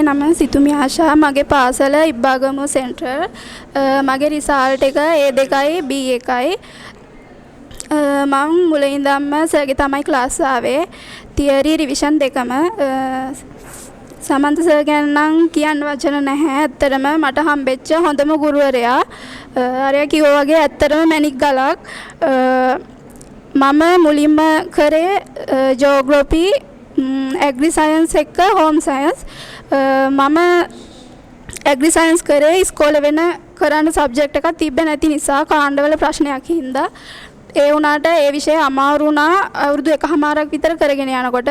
නම සිතුමි ආශා මගේ පාසල ඉබ්බාගමු සෙන්ට්‍රල් මගේ රිසල්ට් එක A2යි B1යි මම මුලින් ඉඳන්ම සර්ගේ තමයි ක්ලාස් ආවේ තියරි රිවිෂන් දෙකම සමන්ත සර් ගැන නම් කියන්න වචන නැහැ ඇත්තටම මට හම්බෙච්ච හොඳම ගුරුවරයා අරයා කිව්වා වගේ ඇත්තටම මැණික් ගලක් මම මුලින්ම කරේ ජෝග්‍රෆි ඇග්‍රි සයන්ස් එක්ක හෝම් සයන්ස් මම ඇග්‍රි සයන්ස් කරේ ඉස්කෝලේ වෙන කරන්න සබ්ජෙක්ට් එකක් තිබ්බේ නැති නිසා කාණ්ඩවල ප්‍රශ්නයක් හින්දා ඒ වුණාට ඒ විෂය අමාරු වුණා අවුරුදු එකමාරක් විතර කරගෙන යනකොට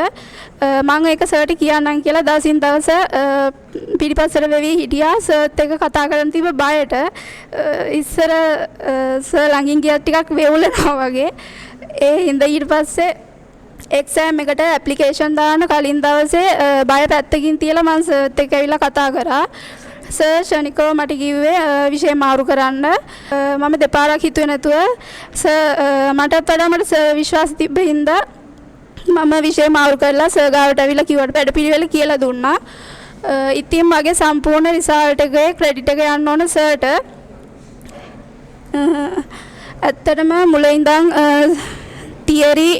මම ඒක සර්ට කියන්නම් කියලා දවසින් දවස පිටිපස්සට වෙවි හිටියා සර්ත් එක කතා කරන් තිබ්බ බයට ඉස්සර සර් ළඟින් ගියත් ටිකක් වෙවුලනවා වගේ ඒ හින්දා ඊට පස්සේ එක්සෑම් එකට ඇප්ලිකේෂන් දාන්න කලින් දවසේ බය පැත්තකින් තියලා මම සර්ත් එක්ක ඇවිල්ලා කතා කරා සර් ශනිකව මට කිව්වේ විෂය මාරු කරන්න මම දෙපාරක් හිතුවේ නැතුව සර් මටත් වඩා මට සර් විශ්වාස තිබ්බ හින්දා මම විෂය මාරු කරලා සර් ගාවට ඇවිල්ලා කිව්වට වැඩපිළිවෙල කියලා දුන්නා ඉතින් මගේ සම්පූර්ණ රිසල්ට් එකේ ක්‍රෙඩිට් එක යන්න ඕන සර්ට ඇත්තටම මුලින් ඉඳන් තියරි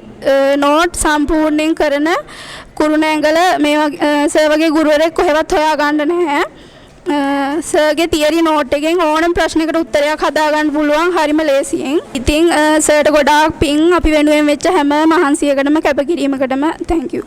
නෝට් සම්පූර්ණයෙන් කරන කුරුණෑගල මේ සර් වගේ ගුරුවරයෙක් කොහෙවත් හොයා ගන්න නැහැ සර්ගේ තියරි නෝට් එකෙන් ඕනම ප්‍රශ්නයකට උත්තරයක් හදාගන්න පුළුවන් හරිම ලේසියෙන්. ඉතින් සර්ට ගොඩාක් පිං අපි වෙනුවෙන් වෙච්ච හැම මහන්සියකටම කැපකිරීමකටම thank you.